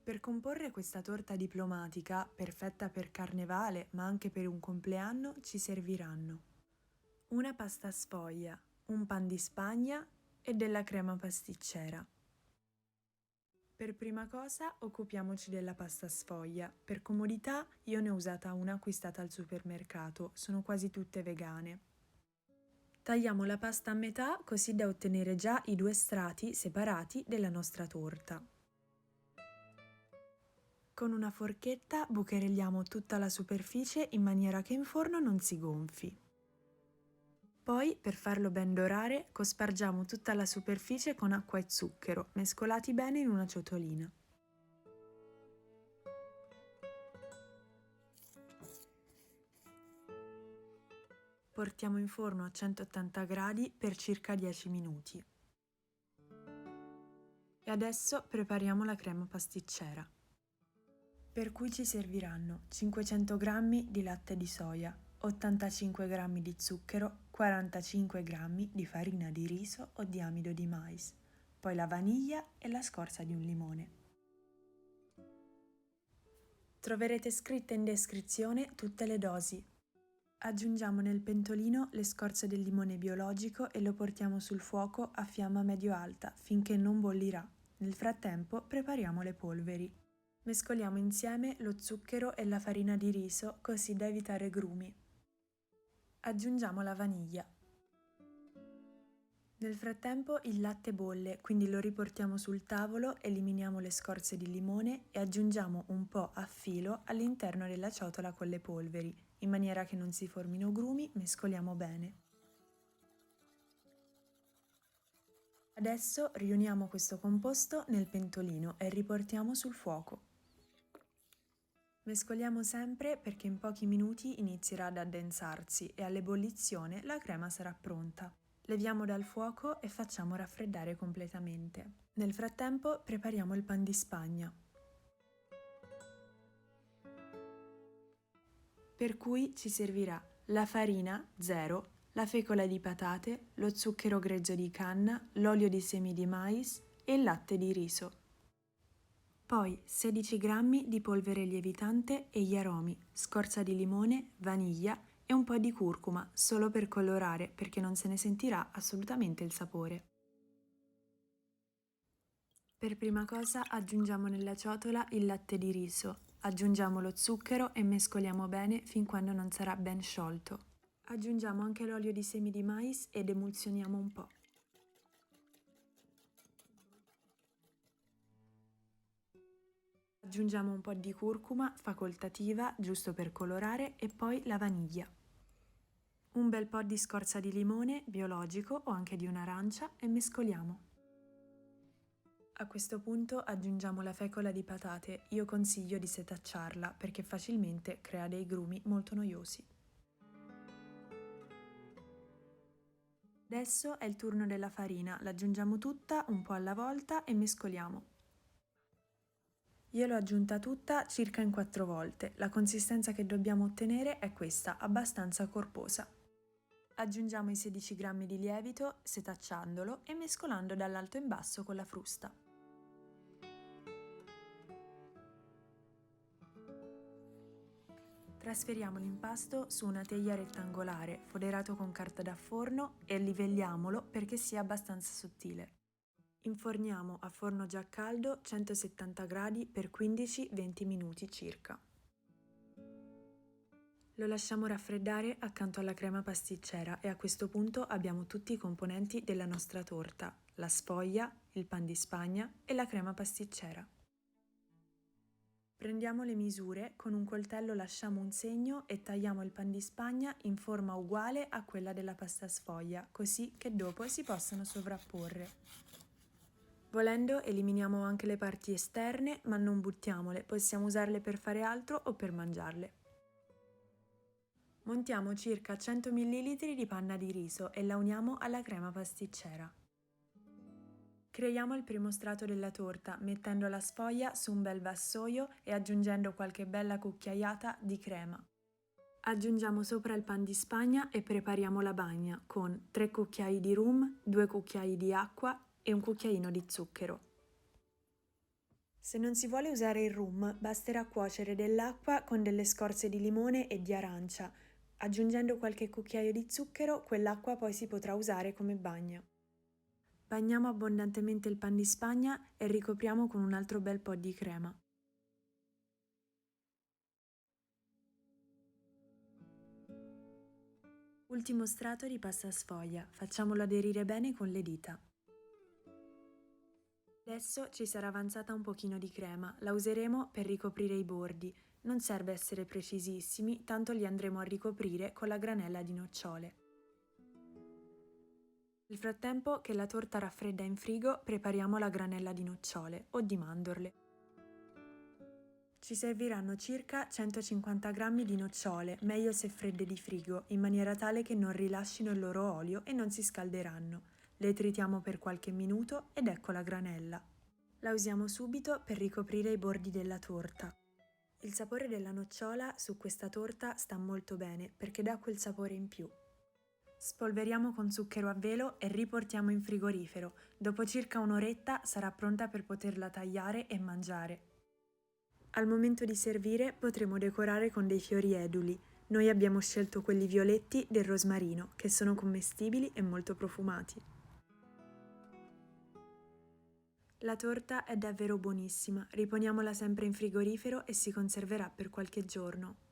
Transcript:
Per comporre questa torta diplomatica, perfetta per carnevale ma anche per un compleanno, ci serviranno una pasta sfoglia, un pan di Spagna e della crema pasticcera. Per prima cosa occupiamoci della pasta sfoglia. Per comodità io ne ho usata una acquistata al supermercato, sono quasi tutte vegane. Tagliamo la pasta a metà così da ottenere già i due strati separati della nostra torta. Con una forchetta bucherelliamo tutta la superficie in maniera che in forno non si gonfi. Poi, per farlo ben dorare, cospargiamo tutta la superficie con acqua e zucchero, mescolati bene in una ciotolina. Portiamo in forno a 180 gradi per circa 10 minuti. E adesso prepariamo la crema pasticcera, per cui ci serviranno 500 g di latte di soia, 85 g di zucchero, 45 g di farina di riso o di amido di mais, poi la vaniglia e la scorza di un limone. Troverete scritte in descrizione tutte le dosi. Aggiungiamo nel pentolino le scorze del limone biologico e lo portiamo sul fuoco a fiamma medio-alta finché non bollirà. Nel frattempo prepariamo le polveri. Mescoliamo insieme lo zucchero e la farina di riso così da evitare grumi. Aggiungiamo la vaniglia. Nel frattempo il latte bolle, quindi lo riportiamo sul tavolo, eliminiamo le scorze di limone e aggiungiamo un po' a filo all'interno della ciotola con le polveri. In maniera che non si formino grumi, mescoliamo bene. Adesso riuniamo questo composto nel pentolino e riportiamo sul fuoco. Mescoliamo sempre perché in pochi minuti inizierà ad addensarsi e all'ebollizione la crema sarà pronta. Leviamo dal fuoco e facciamo raffreddare completamente. Nel frattempo prepariamo il pan di Spagna, per cui ci servirà la farina 0, la fecola di patate, lo zucchero grezzo di canna, l'olio di semi di mais e il latte di riso. Poi 16 g di polvere lievitante e gli aromi, scorza di limone, vaniglia e un po' di curcuma, solo per colorare perché non se ne sentirà assolutamente il sapore. Per prima cosa aggiungiamo nella ciotola il latte di riso, aggiungiamo lo zucchero e mescoliamo bene fin quando non sarà ben sciolto. Aggiungiamo anche l'olio di semi di mais ed emulsioniamo un po'. Aggiungiamo un po' di curcuma facoltativa, giusto per colorare, e poi la vaniglia. Un bel po' di scorza di limone biologico o anche di un'arancia e mescoliamo. A questo punto aggiungiamo la fecola di patate, io consiglio di setacciarla perché facilmente crea dei grumi molto noiosi. Adesso è il turno della farina, l'aggiungiamo tutta un po' alla volta e mescoliamo. Io l'ho aggiunta tutta circa in 4 volte, la consistenza che dobbiamo ottenere è questa, abbastanza corposa. Aggiungiamo i 16 g di lievito setacciandolo e mescolando dall'alto in basso con la frusta. Trasferiamo l'impasto su una teglia rettangolare foderato con carta da forno e livelliamolo perché sia abbastanza sottile. Inforniamo a forno già caldo 170 gradi per 15-20 minuti circa. Lo lasciamo raffreddare accanto alla crema pasticcera e a questo punto abbiamo tutti i componenti della nostra torta, la sfoglia, il pan di Spagna e la crema pasticcera. Prendiamo le misure, con un coltello lasciamo un segno e tagliamo il pan di Spagna in forma uguale a quella della pasta sfoglia, così che dopo si possano sovrapporre. Volendo eliminiamo anche le parti esterne, ma non buttiamole, possiamo usarle per fare altro o per mangiarle. Montiamo circa 100 ml di panna di riso e la uniamo alla crema pasticcera. Creiamo il primo strato della torta mettendo la sfoglia su un bel vassoio e aggiungendo qualche bella cucchiaiata di crema. Aggiungiamo sopra il pan di Spagna e prepariamo la bagna con 3 cucchiai di rum, 2 cucchiai di acqua e un cucchiaino di zucchero. Se non si vuole usare il rum, basterà cuocere dell'acqua con delle scorze di limone e di arancia. Aggiungendo qualche cucchiaio di zucchero, quell'acqua poi si potrà usare come bagno. Bagniamo abbondantemente il pan di Spagna e ricopriamo con un altro bel po' di crema. Ultimo strato di pasta sfoglia, facciamolo aderire bene con le dita. Adesso ci sarà avanzata un pochino di crema, la useremo per ricoprire i bordi. Non serve essere precisissimi, tanto li andremo a ricoprire con la granella di nocciole. Nel frattempo che la torta raffredda in frigo, prepariamo la granella di nocciole o di mandorle. Ci serviranno circa 150 g di nocciole, meglio se fredde di frigo, in maniera tale che non rilascino il loro olio e non si scalderanno. Le tritiamo per qualche minuto ed ecco la granella. La usiamo subito per ricoprire i bordi della torta. Il sapore della nocciola su questa torta sta molto bene perché dà quel sapore in più. Spolveriamo con zucchero a velo e riportiamo in frigorifero. Dopo circa un'oretta sarà pronta per poterla tagliare e mangiare. Al momento di servire potremo decorare con dei fiori eduli. Noi abbiamo scelto quelli violetti del rosmarino, che sono commestibili e molto profumati. La torta è davvero buonissima, riponiamola sempre in frigorifero e si conserverà per qualche giorno.